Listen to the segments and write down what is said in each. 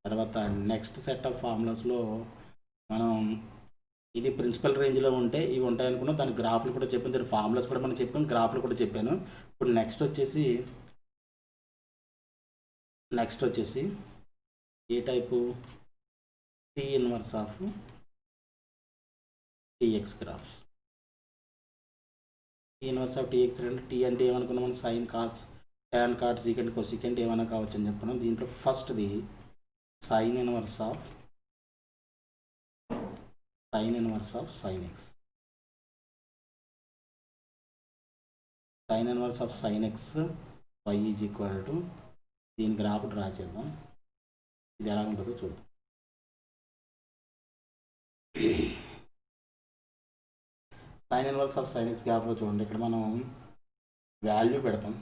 తర్వాత next set of ఫార్ములాస్లో మనం ఇది ప్రిన్సిపల్ రేంజ్లో ఉంటే ఇవి ఉంటాయి అనుకున్నాం. దాని గ్రాఫ్లు కూడా చెప్పాను, దాని ఫార్ములాస్ కూడా మనం చెప్పాను, గ్రాఫ్లు కూడా చెప్పాను. ఇప్పుడు నెక్స్ట్ వచ్చేసి ఏ type T inverse of TX graphs. T inverse of TX అంటే టీ అంటే ఏమనుకున్నాం మనం, sine cos tan cot secant cosecant ఏమైనా కావచ్చు అని చెప్పుకున్నాం. దీంట్లో ఫస్ట్ది sine inverse of sine x. Sine inverse of sine x y is equal to, దీని గ్రాఫ్ డ్రా చేద్దాం, ఇది ఎలా ఉంటుందో చూద్దాం. Sine inverse of sine x గ్రాఫ్లో చూడండి, ఇక్కడ మనం వాల్యూ పెడతాం.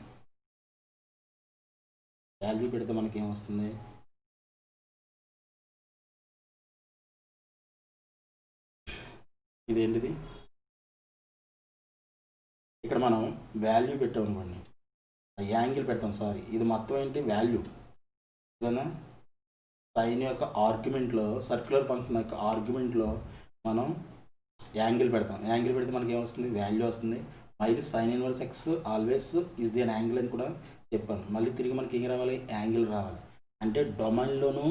వాల్యూ పెడితే మనకి ఏమొస్తుంది, ఇదేంటిది, ఇక్కడ మనం వాల్యూ పెట్టాం అనుకోండి, యాంగిల్ పెడతాం, సారీ ఇది మొత్తం ఏంటి వాల్యూ, ఇదేనా సైన్ యొక్క ఆర్గ్యుమెంట్లో, సర్క్యులర్ ఫంక్షన్ యొక్క ఆర్గ్యుమెంట్లో మనం యాంగిల్ పెడతాం. యాంగిల్ పెడితే మనకి ఏమొస్తుంది, వాల్యూ వస్తుంది. మళ్ళీ sine inverse x always is the an angle అని కూడా చెప్పాను. మళ్ళీ తిరిగి మనకి ఏం రావాలి, యాంగిల్ రావాలి. అంటే డొమైన్లోను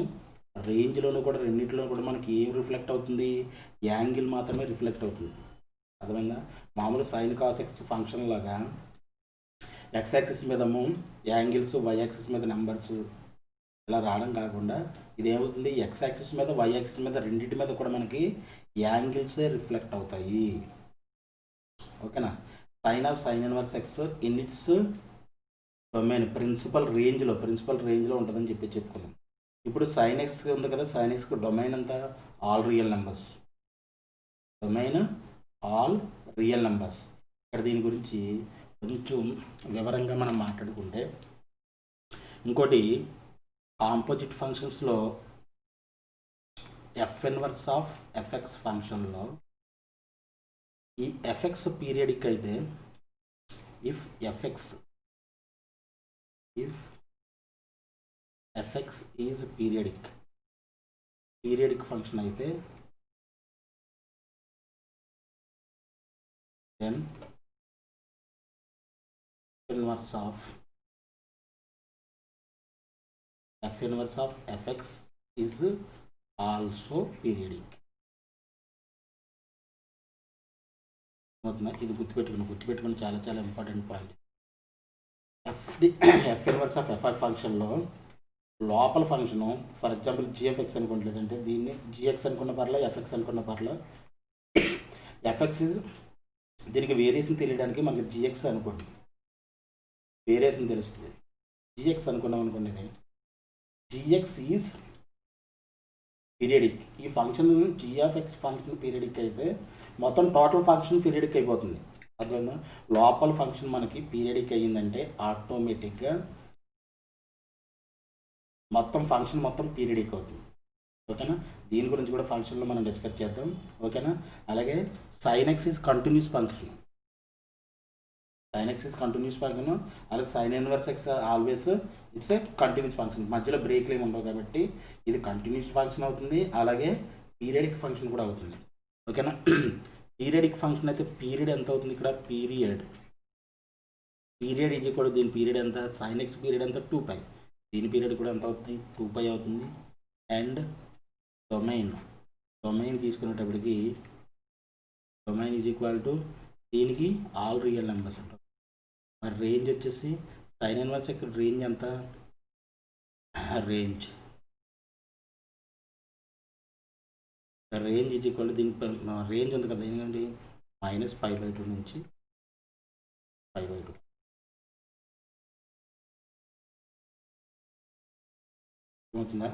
రేంజ్లోను కూడా రెండింటిలో కూడా మనకి ఏం రిఫ్లెక్ట్ అవుతుంది, యాంగిల్ మాత్రమే రిఫ్లెక్ట్ అవుతుంది. అర్థమైందా? మామూలు సైన్ కాస్ ఎక్స్ ఫంక్షన్ లాగా ఎక్స్ యాక్సిస్ మీదము యాంగిల్స్, వై యాక్సిస్ మీద నెంబర్స్ ఇలా రావడం కాకుండా ఇది ఏమవుతుంది, ఎక్స్ యాక్సిస్ మీద వై యాక్సిస్ మీద రెండింటి మీద కూడా మనకి యాంగిల్సే రిఫ్లెక్ట్ అవుతాయి. ఓకేనా? Sine inverse x in its domain principal రేంజ్లో ఉంటుందని చెప్పుకున్నాం. ఇప్పుడు సైన్ ఎక్స్ ఉంది కదా, సైన్ ఎక్స్కి డొమైన్ అంతా all real numbers, domain all real numbers. ఇక్కడ దీని గురించి కొంచెం వివరంగా మనం మాట్లాడుకుంటే, ఇంకోటి కాంపోజిట్ ఫంక్షన్స్లో ఎఫ్ ఇన్వర్స్ ఆఫ్ ఎఫ్ఎక్స్ ఫంక్షన్లో ఈ ఎఫ్ఎక్స్ పీరియడిక్ అయితే, if FX is periodic function అయితే then inverse of F inverse of FX is also periodic. ఇది గుర్తుపెట్టుకుని చాలా చాలా important point. F inverse of FI ఫంక్షన్లో లోపల ఫంక్షను, ఫర్ ఎగ్జాంపుల్ జిఎఫ్ఎక్స్ అనుకోండి, లేదంటే దీన్ని జిఎక్స్ అనుకున్న పర్లా, ఎఫ్ఎక్స్ అనుకున్న పర్లా. ఎఫ్ఎక్స్ ఇస్, దీనికి వేరియేషన్ తెలియడానికి మనకి జిఎక్స్ అనుకోండి, వేరియేషన్ తెలుస్తుంది. జిఎక్స్ అనుకున్నాం అనుకోండి, ఇది జిఎక్స్ ఈజ్ పీరియడిక్. ఈ ఫంక్షన్ జిఎఫ్ఎక్స్ ఫంక్షన్ పీరియడిక్ అయితే మొత్తం టోటల్ ఫంక్షన్ పీరియడిక్ అయిపోతుంది. అర్థమైందా? లోపల ఫంక్షన్ మనకి పీరియడిక్ అయ్యిందంటే ఆటోమేటిక్గా మొత్తం ఫంక్షన్ పీరియడిక్ అవుతుంది. ఓకేనా? దీని గురించి కూడా ఫంక్షన్లో మనం డిస్కస్ చేద్దాం. ఓకేనా? అలాగే sine x is continuous function, అలాగే sine inverse x always it's a continuous function. మధ్యలో బ్రేక్లు ఏమి ఉండవు కాబట్టి ఇది కంటిన్యూస్ ఫంక్షన్ అవుతుంది, అలాగే పీరియడిక్ ఫంక్షన్ కూడా అవుతుంది. ఓకేనా? పీరియడిక్ ఫంక్షన్ అయితే పీరియడ్ ఎంత అవుతుంది, ఇక్కడ పీరియడ్ ఈజ్ కూడా దీని పీరియడ్ ఎంత, సైన్ ఎక్స్ పీరియడ్ ఎంత 2π, దీని పీరియడ్ కూడా ఎంత అవుతుంది 2π అవుతుంది. అండ్ డొమైన్ తీసుకునేటప్పటికి డొమైన్ ఈజ్ ఈక్వల్ టు దీనికి ఆల్ రియల్ నెంబర్స్ ఉంటుంది. మరి రేంజ్ వచ్చేసి సైన్ ఇన్వర్స్ ఇక్కడ రేంజ్ ఎంత, రేంజ్ ఈజ్ ఈక్వల్ దీని రేంజ్ ఉంది కదా, ఎందుకంటే -π/2 నుంచి π/2. అవుతుందా?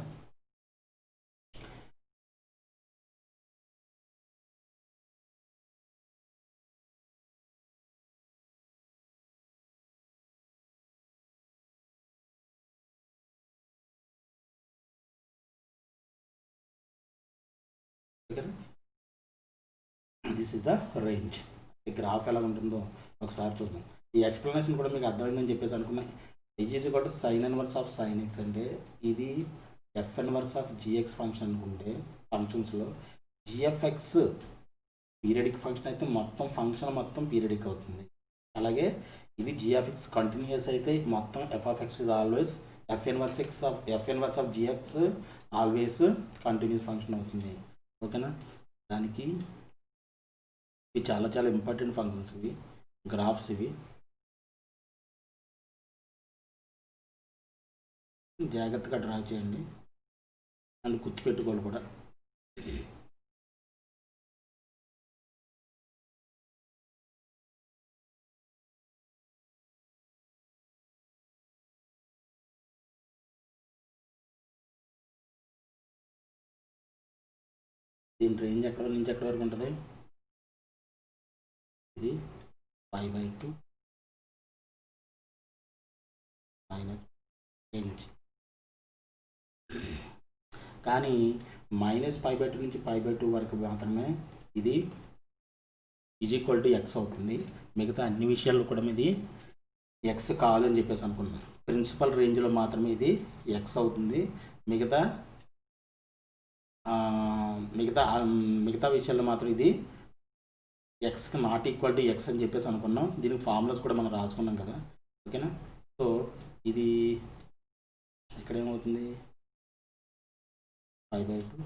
This is the range. ఈ గ్రాఫ్ ఎలా ఉంటుందో ఒకసారి చూద్దాం. ఈ ఎక్స్ప్లెనేషన్ కూడా మీకు అర్థమైందని చెప్పేసి అనుకున్నా. Is equal to sine inverse of sine x అంటే ఇది f inverse of g x function అనుకుంటే ఫంక్షన్స్లో జిఎఫ్ఎక్స్ పీరియడిక్ ఫంక్షన్ అయితే మొత్తం ఫంక్షన్ మొత్తం పీరియడిక్ అవుతుంది. అలాగే ఇది జిఎఫ్ఎక్స్ కంటిన్యూస్ అయితే మొత్తం f x is always f inverse of g x always continuous function అవుతుంది. ఓకేనా, దానికి ఇవి చాలా చాలా ఇంపార్టెంట్ ఫంక్షన్స్, ఇవి గ్రాఫ్స్, ఇవి జాగ్రత్తగా డ్రా చేయండి అండ్ గుర్తుపెట్టుకోవాలి కూడా. దీని రేంజ్ ఎక్కడ నుంచి ఎక్కడ వరకు ఉంటుంది? ఇది 5/2 మైనస్ రేంజ్, కానీ -5/2 నుంచి 5/2 వరకు మాత్రమే ఇది ఈజ్ ఎక్స్ అవుతుంది. మిగతా అన్ని విషయాల్లో కూడా ఇది ఎక్స్ కాదని చెప్పేసి అనుకున్నాం. ప్రిన్సిపల్ రేంజ్లో మాత్రమే ఇది ఎక్స్ అవుతుంది. మిగతా మిగతా విషయాల్లో మాత్రం ఇది ఎక్స్కి నాట్ ఈక్వల్ టు ఎక్స్ అని చెప్పేసి అనుకున్నాం. దీనికి ఫార్ములాస్ కూడా మనం రాసుకున్నాం కదా. ఓకేనా, సో ఇది ఇక్కడ ఏమవుతుంది? 5/2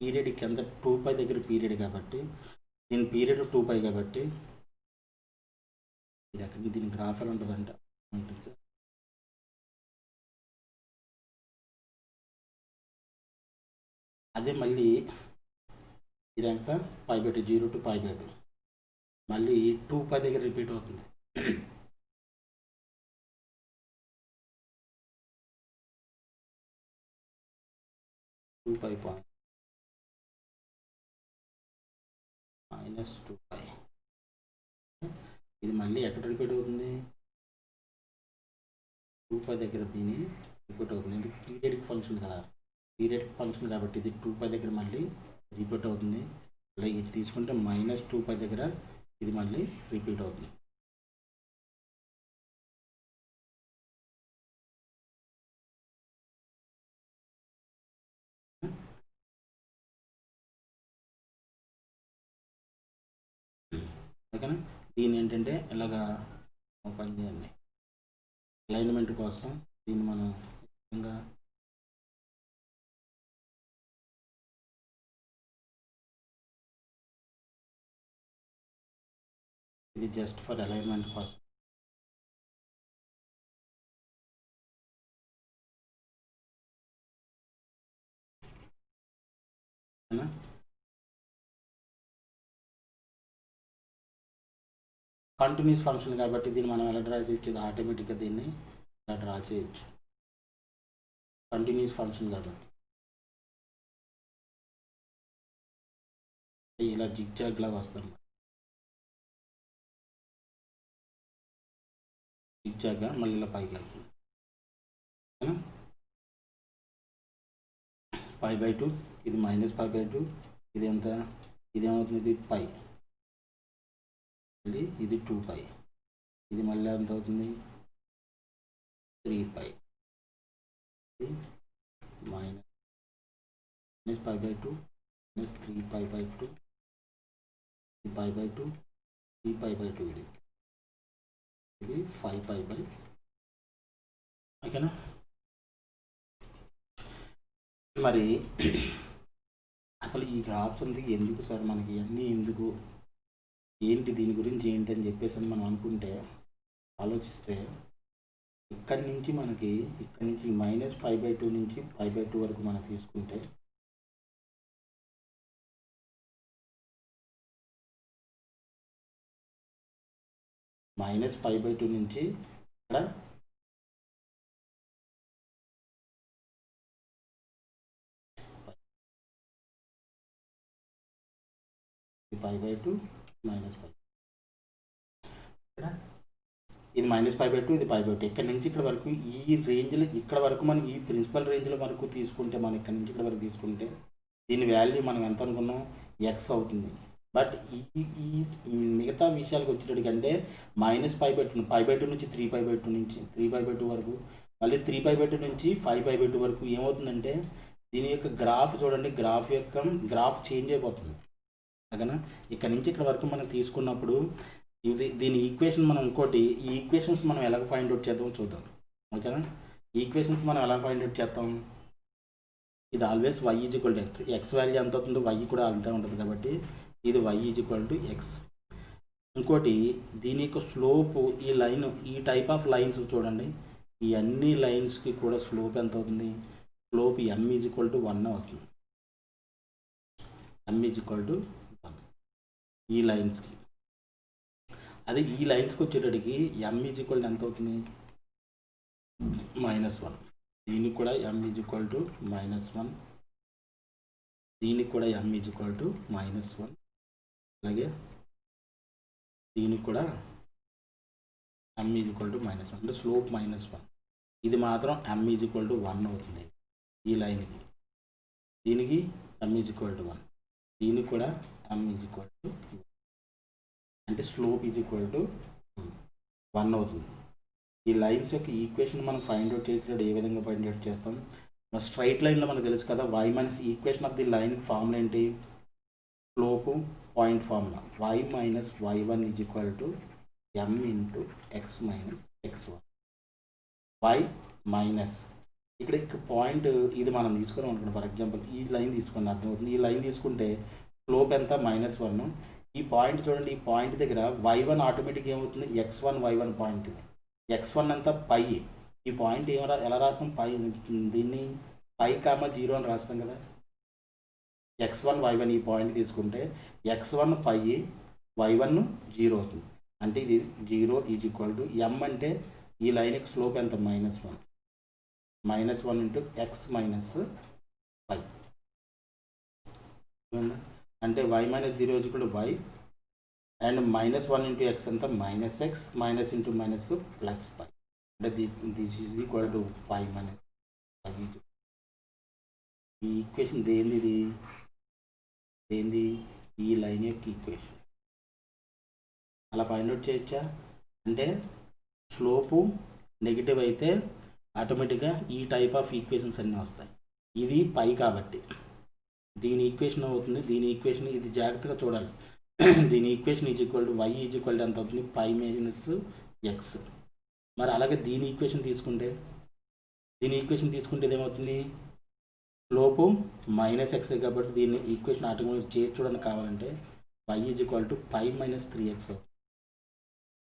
పీరియడ్కి ఎంత 2π దగ్గర పీరియడ్ కాబట్టి దీని పీరియడ్ 2π కాబట్టి ఇది ఎక్కడ దీని గ్రాఫ్ ఎలా ఉంటుందంట, అదే మళ్ళీ ఇదంతా 5/2 0 to 5/2 మళ్ళీ 2π దగ్గర రిపీట్ అవుతుంది. 2π -2π ఇది మళ్ళీ ఎక్కడ రిపీట్ అవుతుంది? 2π దగ్గర దీని రిపీట్ అవుతుంది. ఇది పీరియడిక్ ఫంక్షన్ కదా, పీరియడిక్ ఫంక్షన్ కాబట్టి ఇది 2π దగ్గర మళ్ళీ రిపీట్ అవుతుంది. అలాగే ఇది తీసుకుంటే -2π దగ్గర ఇది మళ్ళీ రిపీట్ అవుతుంది. ఓకేనా, దీన్ని ఏంటంటే ఇలాగా పని చేయండి. అలైన్మెంట్ కోసం దీన్ని మనం విధంగా ఇది జస్ట్ ఫర్ అలైన్మెంట్ కోసం. కంటిన్యూస్ ఫంక్షన్ కాబట్టి దీన్ని మనం ఎలా డ్రా చేయొచ్చు? ఇది ఆటోమేటిక్గా దీన్ని ఇలా డ్రా చేయొచ్చు. కంటిన్యూస్ ఫంక్షన్ కాబట్టి ఇలా జిగ్జాగ్ లాగా వస్తుంది. జిగ్జాగ్గా మళ్ళీ ఇలా పైకి వెళ్తుంది. 5/2 ఇది -5/2 ఇది ఎంత? ఇదేమవుతుంది? ఇది π, ఇది 2π, ఇది మళ్ళీ ఎంత అవుతుంది? 3π, ఇది -π/2 -3π/2 ఇది π/2 3π/2 ఇది 5π/. ఓకేనా, మరి అసలు ఈ గ్రాఫ్స్ అంటే ఎందుకు సార్ మనకి అన్నీ ఎందుకు, ఏంటి దీని గురించి ఏంటి అని చెప్పేసి మనం అనుకుంటే ఆలోచిస్తే ఇక్కడి నుంచి -π/2 నుంచి π/2 వరకు మనం తీసుకుంటే -π/2 నుంచి ఇక్కడ π/2 -π, ఇది -π/2 ఇది π/2. ఇక్కడ నుంచి ఇక్కడ వరకు ఈ రేంజ్లో ఇక్కడ వరకు మనం ఈ ప్రిన్సిపల్ రేంజ్లో వరకు తీసుకుంటే మనం ఇక్కడ నుంచి ఇక్కడ వరకు తీసుకుంటే దీని వాల్యూ మనం ఎంత అనుకున్నాం? ఎక్స్ అవుతుంది. బట్ ఈ మిగతా విషయాలకు వచ్చేటప్పటికంటే -π/2 నుంచి 3π/2 నుంచి 3π/2 వరకు, మళ్ళీ 3π/2 నుంచి 5π/2 వరకు ఏమవుతుందంటే దీని యొక్క గ్రాఫ్ చూడండి, గ్రాఫ్ చేంజ్ అయిపోతుంది. ఓకేనా? ఇక్కడ నుంచి ఇక్కడ వరకు మనం తీసుకున్నప్పుడు దీని ఈక్వేషన్ మనం ఇంకోటి, ఈ ఈక్వేషన్స్ మనం ఎలా ఫైండ్ అవుట్ చేద్దాం చూద్దాం. ఓకేనా? ఈక్వేషన్స్ మనం ఎలా ఫైండ్ అవుట్ చేద్దాం? ఇది always y = x. X value ఎంత అవుతుందో y కూడా అంతే ఉంటుంది కాబట్టి ఇది y = x. ఇంకోటి దీని యొక్క స్లోప్, ఈ లైన్, ఈ టైప్ ఆఫ్ లైన్స్ చూడండి, ఈ అన్ని లైన్స్కి కూడా స్లోప్ ఎంత అవుతుంది? స్లోప్ m = 1 అవుతుంది. m = 1 ఈ లైన్స్కి. అదే ఈ లైన్స్కి వచ్చేటప్పటికి m = ఎంత అవుతుంది? -1. దీనికి కూడా m = -1, దీనికి కూడా m = -1, అలాగే దీనికి కూడా m = -1, అంటే స్లోప్ -1. ఇది మాత్రం m = 1 అవుతుంది ఈ లైన్కి. దీనికి m = 1, దీనికి కూడా m = 1, అంటే స్లోప్ = 1 అవుతుంది. ఈ లైన్స్ యొక్క ఈక్వేషన్ మనం ఫైండ్ అవుట్ చేసినప్పుడు ఏ విధంగా ఫైండ్ అవుట్ చేస్తాం? స్ట్రైట్ లైన్లో మనకు తెలుసు కదా, y - equation of the line formula ఏంటి? Slope point formula y - y1 = m × x - x1. y minus ఇక్కడ పాయింట్ ఇది మనం తీసుకున్నాం అనుకోండి, ఫర్ ఎగ్జాంపుల్ ఈ లైన్ తీసుకుని అర్థమవుతుంది. ఈ లైన్ తీసుకుంటే స్లోప్ ఎంత? -1. ఈ పాయింట్ చూడండి, ఈ పాయింట్ దగ్గర y1 ఆటోమేటిక్గా ఏమవుతుంది? x1 y1 point. ఇది x1 అంతా పై. ఈ పాయింట్ ఎలా రాస్తాం? పై. దీన్ని π,0 అని రాస్తాం కదా. x1 y1 ఈ పాయింట్ తీసుకుంటే x1 పై, y1 0 అవుతుంది. అంటే ఇది 0 = m, అంటే ఈ లైన్కి స్లోప్ ఎంత? -1. -1 × x - π. అంటే y - 0 = y, అండ్ -1 × x ఎంత? -x, minus into minus plus π. అంటే దిస్ ఈజ్ ఈక్వల్ టు π - π. ఈ ఈక్వేషన్ దేనిది? ఈ లైన్ యొక్క ఈక్వేషన్. అలా ఫైండ్ అవుట్ చేయొచ్చా? అంటే స్లోపు నెగిటివ్ అయితే ఆటోమేటిక్గా ఈ టైప్ ఆఫ్ ఈక్వేషన్స్ అన్నీ వస్తాయి. ఇది పై కాబట్టి దీని ఈక్వేషన్ అవుతుంది. దీని ఈక్వేషన్ ఇది జాగ్రత్తగా చూడాలి. దీని ఈక్వేషన్ y = ఎంత అవుతుంది? π - x. మరి అలాగే దీని ఈక్వేషన్ తీసుకుంటే ఏమవుతుంది? స్లోపు -x కాబట్టి దీన్ని ఈక్వేషన్ ఆటోమేటిక్ చేసి చూడడానికి కావాలంటే y = π - 3x అవుతుంది.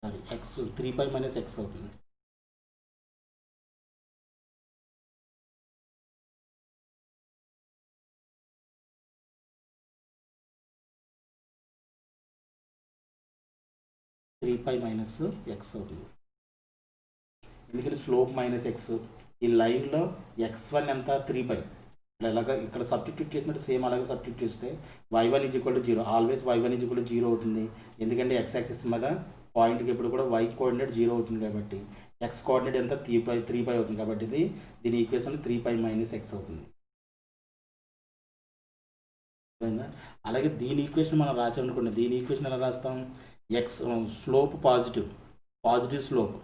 సారీ, x 3π - x అవుతుంది. -x అవుతుంది. ఎందుకంటే స్లోప్ -x, ఈ లైన్లో x1 ఎంత? 3π. అలాగా ఇక్కడ సబ్స్టిట్యూట్ చేసినట్టు సేమ్ అలాగే సబ్స్టిట్యూట్ చేస్తే y1 = 0. ఆల్వేస్ y1 = 0 అవుతుంది. ఎందుకంటే x యాక్సిస్ మీద పాయింట్కి ఎప్పుడు కూడా y కోఆర్డినేట్ 0 అవుతుంది కాబట్టి x కోఆర్డినేట్ ఎంత? 3π అవుతుంది కాబట్టి దీని ఈక్వేషన్ 3π - x అవుతుంది. అలాగే దీని ఈక్వేషన్ మనం రాసామనుకోండి, దీని ఈక్వేషన్ ఎలా రాస్తాం? x స్లోప్ పాజిటివ్ స్లోప్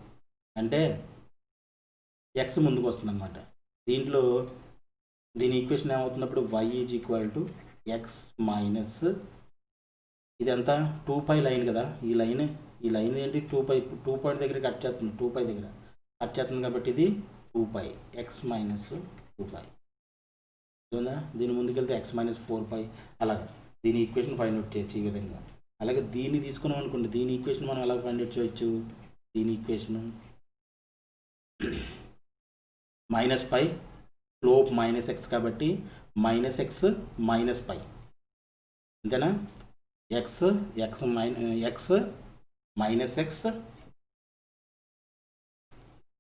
అంటే x ముందుకు వస్తుంది అనమాట. దీంట్లో దీని ఈక్వేషన్ ఏమవుతున్నప్పుడు y = x మైనస్ ఇదంతా 2π లైన్ కదా. ఈ లైన్ ఏంటి? 2π. 2 పాయింట్ దగ్గర కట్ చేస్తుంది, 2π దగ్గర కట్ చేస్తుంది కాబట్టి ఇది 2π, x - 2π. దీని ముందుకెళ్తే x - 4π. అలాగే దీని ఈక్వేషన్ ఫైండ్ అవుట్ చేయొచ్చు ఈ విధంగా. అలాగే దీన్ని తీసుకున్నాం అనుకోండి, దీని ఈక్వేషన్ మనం ఎలా ఫైండ్ అవుట్ చేయొచ్చు? దీని ఈక్వేషన్ -π, స్లోప్ -x కాబట్టి -x - π. అంతేనా? x -x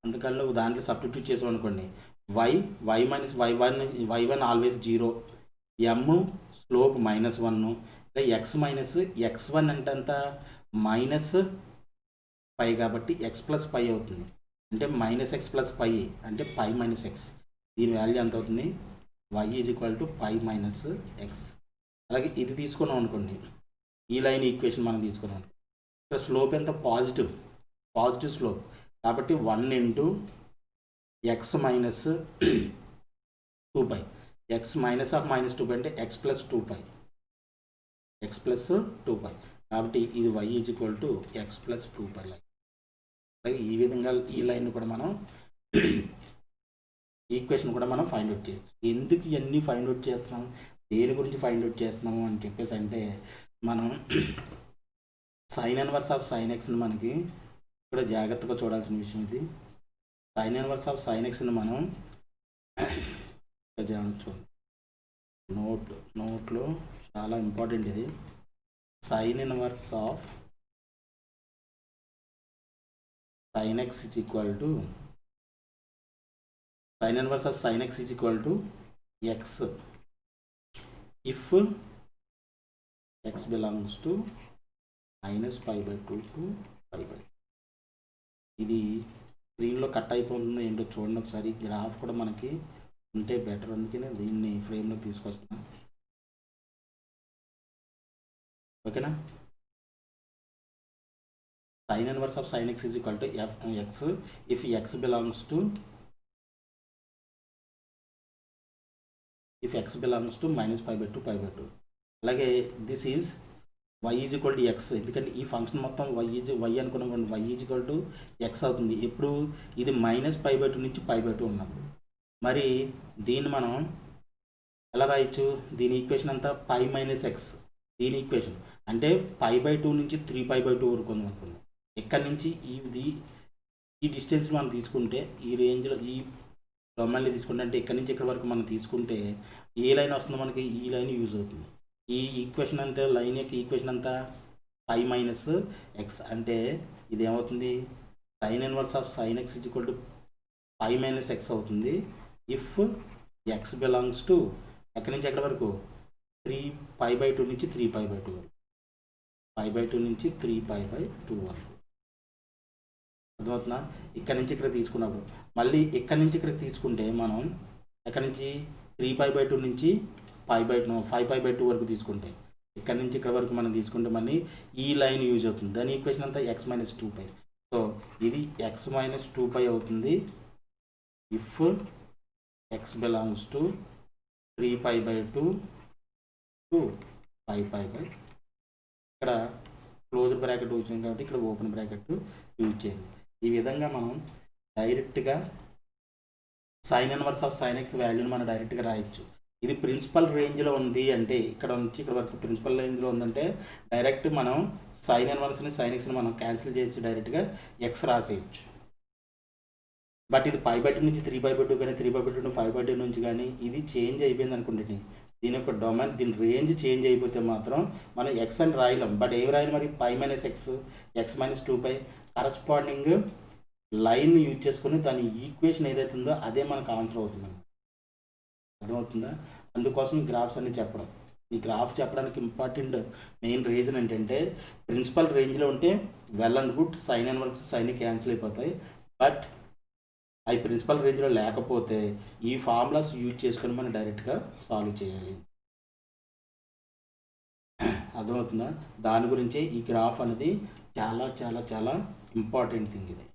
అందుకల్లో దాంట్లో సబ్స్టిట్యూట్ చేసాం అనుకోండి, y - y1 always 0, m slope -1, x1 అంటే అంత -π కాబట్టి x + π అవుతుంది. అంటే -x + π అంటే π - x. దీని వాల్యూ ఎంత అవుతుంది? y = π - x. అలాగే ఇది తీసుకున్నాం అనుకోండి, ఈ లైన్ ఈక్వేషన్ మనం తీసుకున్నాం. ఇక్కడ స్లోప్ ఎంత? పాజిటివ్ స్లోప్ కాబట్టి 1 into x minus 2π, x minus of minus 2π అంటే ఎక్స్ ప్లస్ 2π, ఎక్స్ ప్లస్ 2π కాబట్టి ఇది y equal to x plus 2π line. అలాగే ఈ విధంగా ఈ లైన్ కూడా మనం ఈక్వేషన్ కూడా మనం ఫైండ్ అవుట్ చేస్తాం. ఎందుకు ఇవన్నీ ఫైండ్ అవుట్ చేస్తున్నాం, దేని గురించి ఫైండ్ అవుట్ చేస్తున్నాము అని చెప్పేసి అంటే మనం సైన్ ఇన్వర్స్ ఆఫ్ సైన్ ఎక్స్ని మనకి ఇక్కడ జాగ్రత్తగా చూడాల్సిన విషయం ఇది. సైన్ ఇన్వర్స్ ఆఫ్ సైన్ ఎక్స్ని మనం చూడండి నోట్లో చాలా ఇంపార్టెంట్ ఇది. Sine inverse of sin x is equal to sin inverse of sin x is equal to x if x belongs to minus pi by 2 to pi by 2. ఇది స్క్రీన్లో cut అయిపోతుంది ఏంటో చూడండి ఒకసారి. గ్రాఫ్ కూడా మనకి ఉంటే బెటర్, అందుకనే దీన్ని ఫ్రేమ్లో తీసుకొస్తున్నాను. ఓకేనా? sin inverse of sin x is equal to x if x belongs to minus pi by 2 pi by 2. అలాగే this is y is equal to X, ఎందుకంటే ఈ ఫంక్షన్ మొత్తం y అనుకున్నాం, y is equal to X అవుతుంది ఎప్పుడు ఇది minus pi by 2 నుంచి pi by 2 ఉన్నప్పుడు. మరి దీన్ని మనం ఎలా రాయొచ్చు? దీని ఈక్వేషన్ అంతా పై మైనస్ ఎక్స్, దీని ఈక్వేషన్ అంటే పై బై 2 నుంచి 3π by 2 వరకు అనుకుందాం. ఎక్కడి నుంచి ఈ డిస్టెన్స్ మనం తీసుకుంటే ఈ రేంజ్లో ఈ డొమైన్లో తీసుకుంటే అంటే ఎక్కడి నుంచి ఎక్కడి వరకు మనం తీసుకుంటే ఏ లైన్ వస్తుందో మనకి ఈ లైన్ యూజ్ అవుతుంది. ఈ ఈక్వేషన్ అంతా లైన్ యొక్క ఈక్వేషన్ అంతా పై మైనస్ ఎక్స్ అంటే ఇది ఏమవుతుంది? Sine inverse of sine x is equal to pi minus x అవుతుంది ఇఫ్ ఎక్స్ బిలాంగ్స్ టు ఎక్కడి నుంచి ఎక్కడి వరకు 3π by 2 నుంచి 3π by 2 వరకు, π by 2 నుంచి 3π by 2 వరకు. అర్థమవుతుందా? ఇక్కడ నుంచి ఇక్కడ తీసుకున్నప్పుడు మళ్ళీ ఇక్కడ నుంచి ఇక్కడ తీసుకుంటే మనం ఎక్కడి నుంచి 3π by 2 నుంచి 5π by 2 వరకు తీసుకుంటే ఇక్కడ నుంచి ఇక్కడ వరకు మనం తీసుకుంటే మళ్ళీ ఈ లైన్ యూజ్ అవుతుంది. దాని ఈక్వేషన్ అంతా x మైనస్ 2π. సో ఇది x మైనస్ 2π అవుతుంది if x belongs to 3π by 2 to 5π by 2. ఇక్కడ క్లోజ్ బ్రాకెట్ వచ్చింది కాబట్టి ఇక్కడ ఓపెన్ బ్రాకెట్ యూజ్ చేయండి. ఈ విధంగా మనం డైరెక్ట్గా sine inverse of sine x వాల్యూని మనం డైరెక్ట్గా రాయొచ్చు. ఇది ప్రిన్సిపల్ రేంజ్లో ఉంది అంటే ఇక్కడ నుంచి ఇక్కడ వరకు ప్రిన్సిపల్ రేంజ్లో ఉందంటే డైరెక్ట్ మనం సైన్ ఇన్వర్స్ని సైన్ ఎక్స్ని మనం క్యాన్సిల్ చేసి డైరెక్ట్గా ఎక్స్ రాసేయచ్చు. బట్ ఇది π by 2 నుంచి 3π by 2 కానీ 3π by 2 నుంచి 5π by 2 నుంచి కానీ ఇది చేంజ్ అయిపోయింది అనుకుంటే దీని యొక్క డొమైన్ దీని రేంజ్ చేంజ్ అయిపోతే మాత్రం మనం ఎక్స్ అని రాయలేం. బట్ ఏం రాయాలి మరి? π minus x, x minus 2π corresponding line use చేసుకుని దాని ఈక్వేషన్ ఏదైతే ఉందో అదే మనకు ఆన్సర్ అవుతుంది. అర్థమవుతుందా? అందుకోసం ఈ గ్రాఫ్స్ అన్ని చెప్పడం. ఈ గ్రాఫ్ చెప్పడానికి ఇంపార్టెంట్ మెయిన్ రీజన్ ఏంటంటే ప్రిన్సిపల్ రేంజ్లో ఉంటే well and good, sine inverse sine cancel అయిపోతాయి. బట్ అవి ప్రిన్సిపల్ రేంజ్లో లేకపోతే ఈ ఫార్ములాస్ యూజ్ చేసుకొని మనం డైరెక్ట్గా సాల్వ్ చేయాలి. అర్థమవుతుందా? దాని గురించే ఈ గ్రాఫ్ అనేది చాలా చాలా చాలా ఇంపార్టెంట్ థింగ్ ఇది.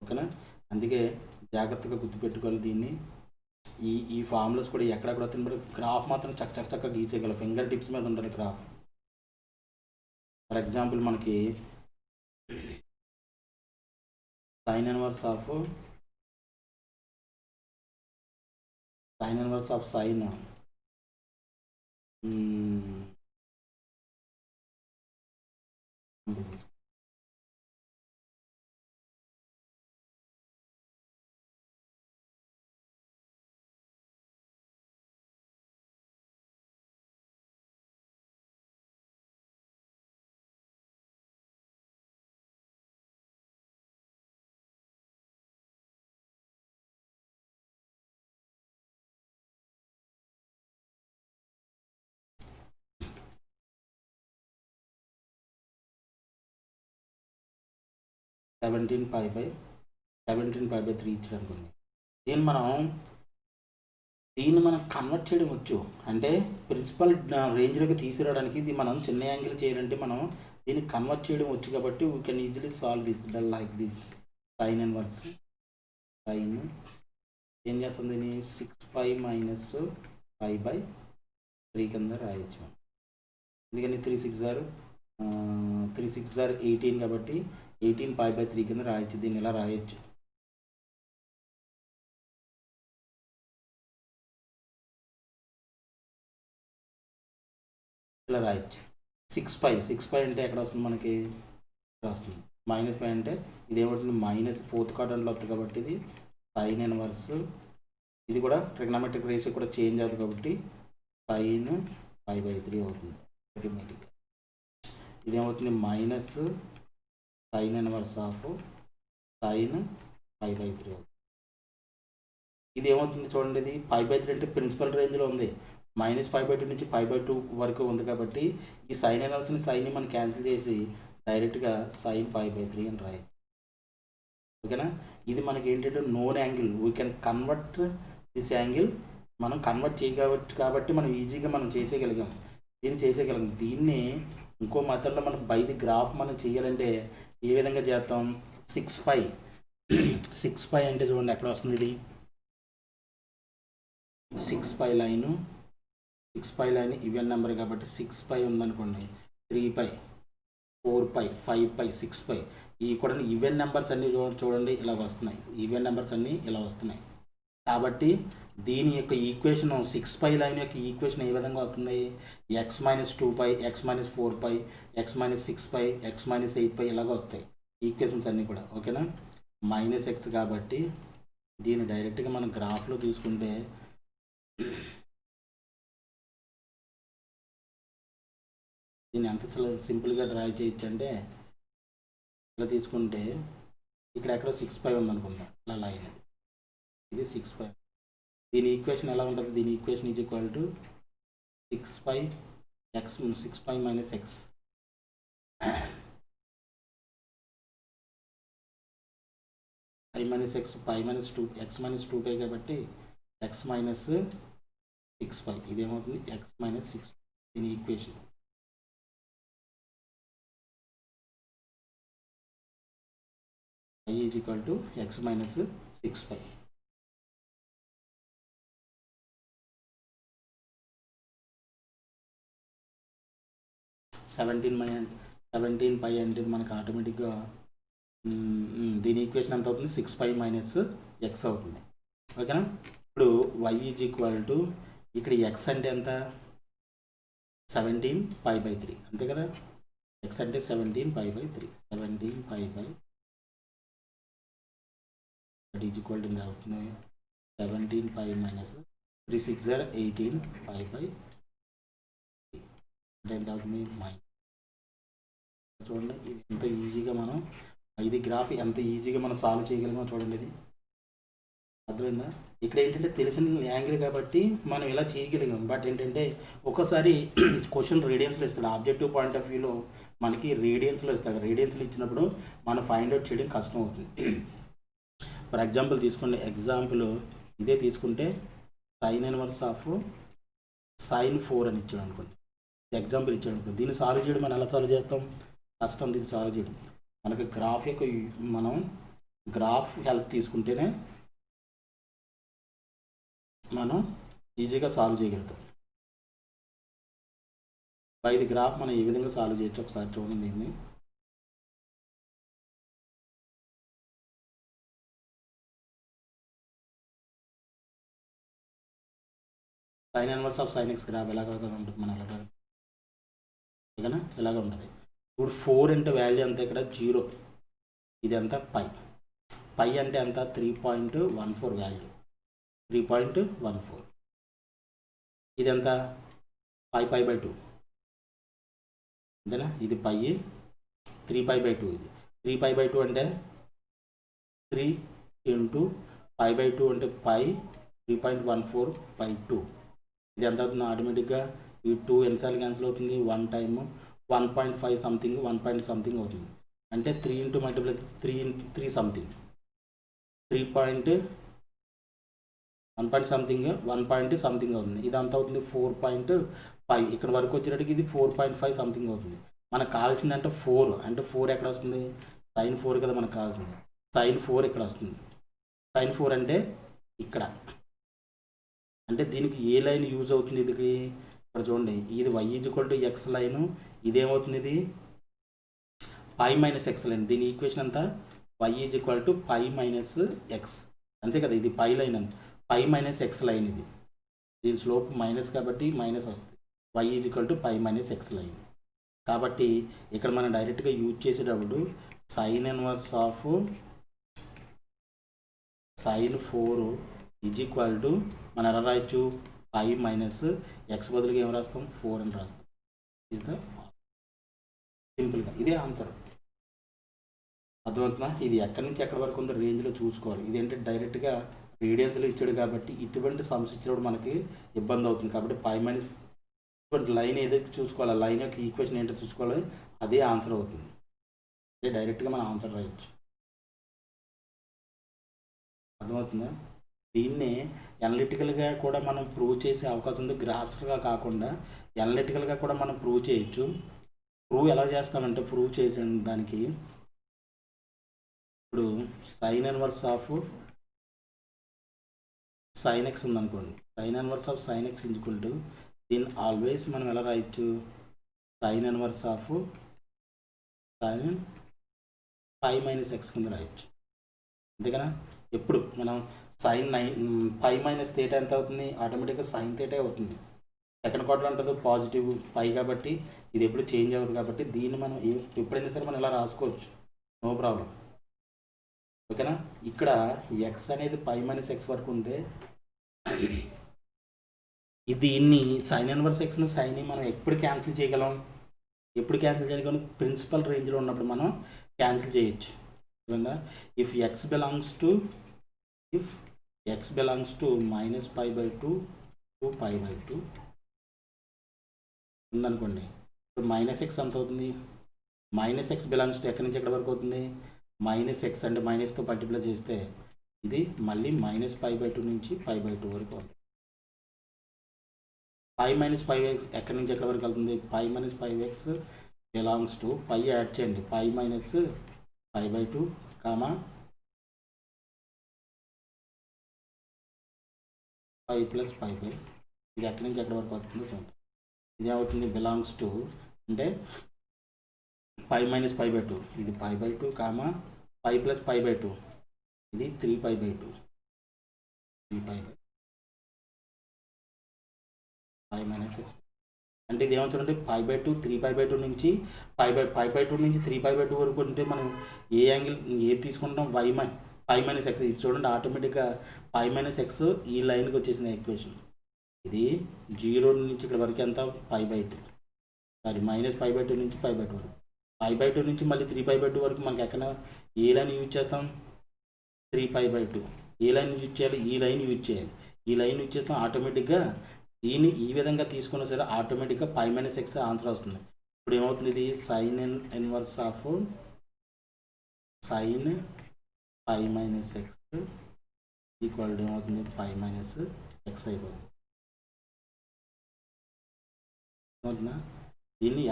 ఓకేనా? అందుకే జాగ్రత్తగా గుర్తుపెట్టుకోవాలి దీన్ని. ఈ ఫార్ములాస్ కూడా ఎక్కడెక్కడ వస్తుంది. గ్రాఫ్ మాత్రం చక్కగా గీసేయగలం, ఫింగర్ టిప్స్ మీద ఉండాలి గ్రాఫ్. ఫర్ ఎగ్జాంపుల్ మనకి sine inverse of sine 17π by 3 ఇచ్చారు అనుకోండి. దీన్ని మనం దీన్ని మనం కన్వర్ట్ చేయడం వచ్చు, అంటే ప్రిన్సిపల్ రేంజ్లోకి తీసుకురావడానికి ఇది మనం చిన్న యాంగిల్ చేయాలంటే మనం దీన్ని కన్వర్ట్ చేయడం వచ్చు కాబట్టి we can easily solve this like this. Sine inverse sine ఏం చేస్తుంది, దీన్ని 6π మైనస్ 5/3 కింద రాయొచ్చు. ఎందుకని 3 6 18 కాబట్టి 18π/3 కింద రాయొచ్చు. దీన్ని ఇలా రాయొచ్చు. ఇలా రాయొచ్చు. 6π అంటే ఎక్కడ వస్తుంది మనకి, ఇక్కడ వస్తుంది. -π అంటే ఇది ఏమవుతుంది, మైనస్ ఫోర్త్ క్వాడ్రంట్లో వస్తుంది కాబట్టి ఇది సైన్ ఇన్వర్స్. ఇది కూడా ట్రిగ్నోమెట్రిక్ రేషియో కూడా చేంజ్ అవుతుంది కాబట్టి సైన్ π/3 అవుతుంది ఆటోమేటిక్గా. ఇదేమవుతుంది minus sine inverse of sine π/3 అవుతుంది. ఇది ఏమవుతుంది చూడండి, ఇది π/3 అంటే ప్రిన్సిపల్ రేంజ్లో ఉంది. -π/2 నుంచి π/2 వరకు ఉంది కాబట్టి ఈ సైన్ ఇన్వర్స్ని సైన్ని మనం క్యాన్సిల్ చేసి డైరెక్ట్గా సైన్ π/3 అని రాయి. ఓకేనా. ఇది మనకి ఏంటంటే known angle, we can convert this angle. మనం కన్వర్ట్ కాబట్టి మనం ఈజీగా మనం చేసేయగలిగాం, దీన్ని చేసేయగలిగాం. దీన్ని ఇంకో మెథడ్లో మనం బై ది గ్రాఫ్ మనం చేయాలంటే ఏ విధంగా చేస్తాం, 6π అంటే చూడండి ఎక్కడ వస్తుంది, ఇది 6π లైను. 6π లైన్ ఈవెన్ నెంబర్ కాబట్టి 6π ఉందనుకోండి, 3π 4π 5π 6π ఈ కూడా ఈవెన్ నెంబర్స్ అన్నీ చూడండి ఇలా వస్తున్నాయి. ఈవెన్ నెంబర్స్ అన్నీ ఇలా వస్తున్నాయి కాబట్టి దీని యొక్క ఈక్వేషన్ 6π లైన్ యొక్క ఈక్వేషన్ ఏ విధంగా వస్తుంది, x - 2π x - 4π x - 6π x - 8π ఇలాగ వస్తాయి ఈక్వేషన్స్ అన్నీ కూడా. ఓకేనా. -x కాబట్టి దీన్ని డైరెక్ట్గా మనం గ్రాఫ్లో తీసుకుంటే దీన్ని ఎంత సింపుల్గా డ్రా చేయొచ్చు అంటే ఇలా తీసుకుంటే ఇక్కడ ఎక్కడో 6π ఉందనుకుందాం, ఇలా లైన్ ఇది 6π. దీని ఈక్వేషన్ ఎలా ఉంటుంది, దీని equation is equal to 6π x 6π minus x π minus x π minus 2 x minus 2π కాబట్టి x మైనస్ 6π ఇదేమవుతుంది x మైనస్ 6. దీని equation y is equal to x minus 6π. Seventeen pi అంటే మనకు ఆటోమేటిక్గా దీని ఈక్వేషన్ ఎంత అవుతుంది, 6π మైనస్ x అవుతుంది. ఓకేనా. ఇప్పుడు y ఈజ్ ఈక్వల్ టు ఇక్కడ x అంటే ఎంత, 17π/3 అంతే కదా. x అంటే 17π/3 17π/3 ఈజ్ ఈక్వల్ టు ఎంత అవుతుంది, 17π మైనస్ 3 6 18π/3 అంటే ఎంత అవుతుంది చూడండి. ఇది ఎంత ఈజీగా మనం ఇది గ్రాఫ్ ఎంత ఈజీగా మనం సాల్వ్ చేయగలమో చూడండి. ఇది అర్థమైందా. ఇక్కడ ఏంటంటే తెలిసిన యాంగిల్ కాబట్టి మనం ఇలా చేయగలిగాం. బట్ ఏంటంటే ఒకసారి క్వశ్చన్ రేడియన్స్లో ఇస్తాడు, ఆబ్జెక్టివ్ పాయింట్ ఆఫ్ వ్యూలో మనకి రేడియన్స్లో ఇస్తాడు. రేడియన్స్లో ఇచ్చినప్పుడు మనం ఫైండ్ అవుట్ చేయడం కష్టం అవుతుంది. ఫర్ ఎగ్జాంపుల్ తీసుకోండి, ఎగ్జాంపుల్ ఇదే తీసుకుంటే సైన్ ఇన్వర్స్ ఆఫ్ sin 4 అని ఇచ్చాడు అనుకోండి, ఎగ్జాంపుల్ ఇచ్చాడు అనుకోండి. దీన్ని సాల్వ్ చేయడం మనం ఎలా సాల్వ్ చేస్తాం, కష్టం దీన్ని సాల్వ్ చేయడం. మనకి గ్రాఫ్ యొక్క మనం గ్రాఫ్ హెల్ప్ తీసుకుంటేనే మనం ఈజీగా సాల్వ్ చేయగలుగుతాం. బై ది గ్రాఫ్ మనం ఏ విధంగా సాల్వ్ చేయొచ్చు ఒకసారి చూడండి. దీన్ని sine inverse of sin x graph ఎలాగ ఉంటుంది మన ఎలా ఓకేనా, ఇలాగ ఉంటుంది. ఇప్పుడు 4 అంటే వాల్యూ ఎంత, ఇక్కడ 0, ఇది ఎంత పై అంటే ఎంత 3.14 వాల్యూ 3.14. ఇది ఎంత 5π/2 అంతేనా. ఇది పై 3π/2 ఇది 3π/2 అంటే 3 ఇంటూ π/2 అంటే 3.14/2 ఇది ఎంత అవుతుంది ఆటోమేటిక్గా. ఈ 2 ఎన్నిసార్లు క్యాన్సిల్ అవుతుంది, 1 టైము 1.5 సంథింగ్ 1 పాయింట్ సంథింగ్ అవుతుంది. అంటే 3 into multiply 3 something 3. 1 something 1 something అవుతుంది. ఇది అంత అవుతుంది 4.5. ఇక్కడ వరకు వచ్చేటట్టుకి ఇది 4.5 సంథింగ్ అవుతుంది. మనకు కావాల్సింది అంటే 4 అంటే 4 ఎక్కడ వస్తుంది? sin 4 కదా మనకు కావాల్సింది. sin 4 ఇక్కడ వస్తుంది. sin 4 అంటే ఇక్కడ, అంటే దీనికి ఏ లైన్ యూజ్ అవుతుంది? ఇది ఇక్కడ చూడండి, ఇది y x లైను, ఇదేమవుతుంది? ఇది π - x లైన్. దీని ఈక్వేషన్ అంతా y π - x అంతే కదా. ఇది పై లైన్ అంత π - x లైన్. ఇది దీని స్లోప్ మైనస్ కాబట్టి మైనస్ వస్తుంది. y π - x line. కాబట్టి ఇక్కడ మనం డైరెక్ట్గా యూజ్ చేసేటప్పుడు sin ఇన్వర్స్ ఆఫ్ sin 4 మనం ఎలా రాయొచ్చు? π - x బదులుగా ఏం రాస్తాం? 4 అని రాస్తాం. ఇస్ ద సింపుల్గా ఇదే ఆన్సర్. అర్థమవుతుందా? ఇది ఎక్కడి నుంచి ఎక్కడి వరకు ఉందో రేంజ్లో చూసుకోవాలి. ఇదేంటే డైరెక్ట్గా రేడియన్స్లో ఇచ్చాడు కాబట్టి ఇటువంటి సమ్స్ ఇచ్చినప్పుడు మనకి ఇబ్బంది అవుతుంది. కాబట్టి π - లైన్ ఏదైతే చూసుకోవాలి, లైన్ యొక్క ఈక్వేషన్ ఏంటో చూసుకోవాలి, అదే ఆన్సర్ అవుతుంది. అదే డైరెక్ట్గా మనం ఆన్సర్ రాయొచ్చు. అర్థమవుతుందా? దీన్నే ఎనలిటికల్గా కూడా మనం ప్రూవ్ చేసే అవకాశం ఉంది. గ్రాఫ్స్గా కాకుండా ఎనలిటికల్గా కూడా మనం ప్రూవ్ చేయొచ్చు. ప్రూవ్ ఎలా చేస్తామంటే, ప్రూవ్ చేసిన దానికి ఇప్పుడు sin inverse of sin x ఉందనుకోండి. sin inverse of sin x దీన్ని ఆల్వేస్ మనం ఎలా రాయొచ్చు? sin inverse of sin π - x కింద రాయొచ్చు. అంతేకనా? ఎప్పుడు మనం sin π - θ ఎంత అవుతుంది? ఆటోమేటిక్గా sin θ అవుతుంది. సెకండ్ క్వార్టర్ ఉంటుంది పాజిటివ్ పై కాబట్టి ఇది ఎప్పుడు చేంజ్ అవ్వదు. కాబట్టి దీన్ని మనం ఎప్పుడైనా సరే మనం ఇలా రాసుకోవచ్చు, నో ప్రాబ్లం. ఓకేనా? ఇక్కడ x అనేది π - x వరకు ఉంటే దీన్ని sin ఇన్వర్స్ xను సైన్ మనం ఎప్పుడు క్యాన్సిల్ చేయగలం? ఎప్పుడు క్యాన్సిల్ చేయగలం? ప్రిన్సిపల్ రేంజ్లో ఉన్నప్పుడు మనం క్యాన్సిల్ చేయొచ్చు. If x belongs to -π/2 to π/2 ఉందనుకోండి. ఇప్పుడు -x ఎంత అవుతుంది? -x బిలాంగ్స్ టు ఎక్కడి నుంచి ఎక్కడి వరకు అవుతుంది? -x అంటే మైనస్తో మల్టిప్లై చేస్తే ఇది మళ్ళీ -π/2 నుంచి π/2 వరకు ఉంటుంది. π - πx ఎక్కడి నుంచి ఎక్కడి వరకు వెళ్తుంది? π - πx belongs to pi add చేయండి, π - π/2 కామా π + π/. ఇది ఎక్కడి నుంచి ఎక్కడి వరకు వస్తుందో చూడండి. ఇది ఏమవుతుంది? బిలాంగ్స్ టు అంటే π - π/2, ఇది π/2 కామా π + π/2, ఇది 3π/2, 3π - x. అంటే ఇది ఏమవుతుందంటే π/2 3π/2 నుంచి π/2 నుంచి 3π/2 వరకు ఉంటే మనం ఏ యాంగిల్ ఏది తీసుకుంటాం? π - x. ఇది చూడండి, ఆటోమేటిక్గా π - x ఈ లైన్కి వచ్చేసిన ఈక్వేషన్. ఇది 0 నుంచి ఇక్కడ వరకు ఎంత? π/2, సారీ -π/2 నుంచి π/2 వరకు. π/2 నుంచి మళ్ళీ 3π/2 వరకు మనకి ఎక్కడ ఏ లైన్ యూజ్ చేస్తాం? 3π/2. ఏ లైన్ యూజ్ చేయాలి? ఈ లైన్ యూజ్ చేయాలి. ఈ లైన్ యూజ్ చేస్తాం. ఆటోమేటిక్గా దీన్ని ఈ విధంగా తీసుకున్నా సరే ఆటోమేటిక్గా π - x ఆన్సర్ వస్తుంది. ఇప్పుడు ఏమవుతుంది? ఇది sin inverse of sin π - x ఏమవుతుంది? π - x అయిపోతుంది. అవుతుందా? దీన్ని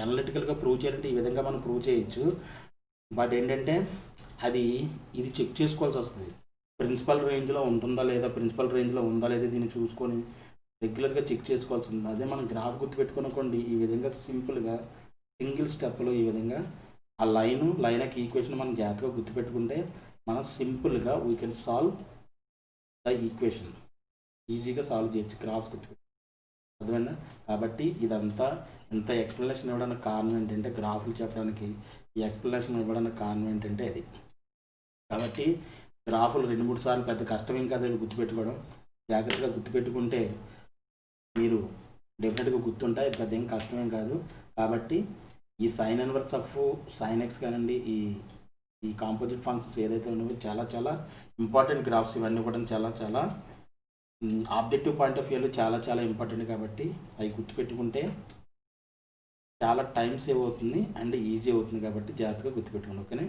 ఎనలిటికల్గా ప్రూవ్ చేయాలంటే ఈ విధంగా మనం ప్రూవ్ చేయొచ్చు. బట్ ఏంటంటే ఇది చెక్ చేసుకోవాల్సి వస్తుంది. ప్రిన్సిపల్ రేంజ్లో ఉంటుందా లేదా, ప్రిన్సిపల్ రేంజ్లో ఉందా లేదా దీన్ని చూసుకొని రెగ్యులర్గా చెక్ చేసుకోవాల్సి ఉంటుంది. అదే మనం గ్రాఫ్ గుర్తుపెట్టుకోనుకోండి, ఈ విధంగా సింపుల్గా సింగిల్ స్టెప్లో ఈ విధంగా ఆ లైన్ యొక్క ఈక్వేషన్ మనం జాగ్రత్తగా గుర్తుపెట్టుకుంటే మనం సింపుల్గా we can solve the equation. ఈజీగా సాల్వ్ చేయొచ్చు గ్రాఫ్స్ గుర్తుపెట్టు. అర్థమైందా? కాబట్టి ఇదంతా ఇంత ఎక్స్ప్లెనేషన్ ఇవ్వడానికి కారణం ఏంటంటే, గ్రాఫ్లు చెప్పడానికి ఈ ఎక్స్ప్లెనేషన్ ఇవ్వడానికి కారణం ఏంటంటే అది. కాబట్టి గ్రాఫులు 2-3 సార్లు పెద్ద కష్టమేం కాదు, అది గుర్తుపెట్టుకోవడం. జాగ్రత్తగా గుర్తుపెట్టుకుంటే మీరు డెఫినెట్గా గుర్తుంటాయి, పెద్ద ఏం కష్టమేం కాదు. కాబట్టి ఈ sin inverse of sin x కానండి, ఈ కాంపోజిట్ ఫంక్షన్స్ ఏదైతే ఉన్నాయో చాలా చాలా ఇంపార్టెంట్ గ్రాఫ్స్. ఇవన్నీ కూడా చాలా ఆబ్జెక్టివ్ పాయింట్ ఆఫ్ వ్యూలో చాలా ఇంపార్టెంట్. కాబట్టి అవి గుర్తుపెట్టుకుంటే చాలా టైం సేవ్ అవుతుంది అండ్ ఈజీ అవుతుంది. కాబట్టి జాగ్రత్తగా గుర్తుపెట్టుకోండి. ఓకేనా?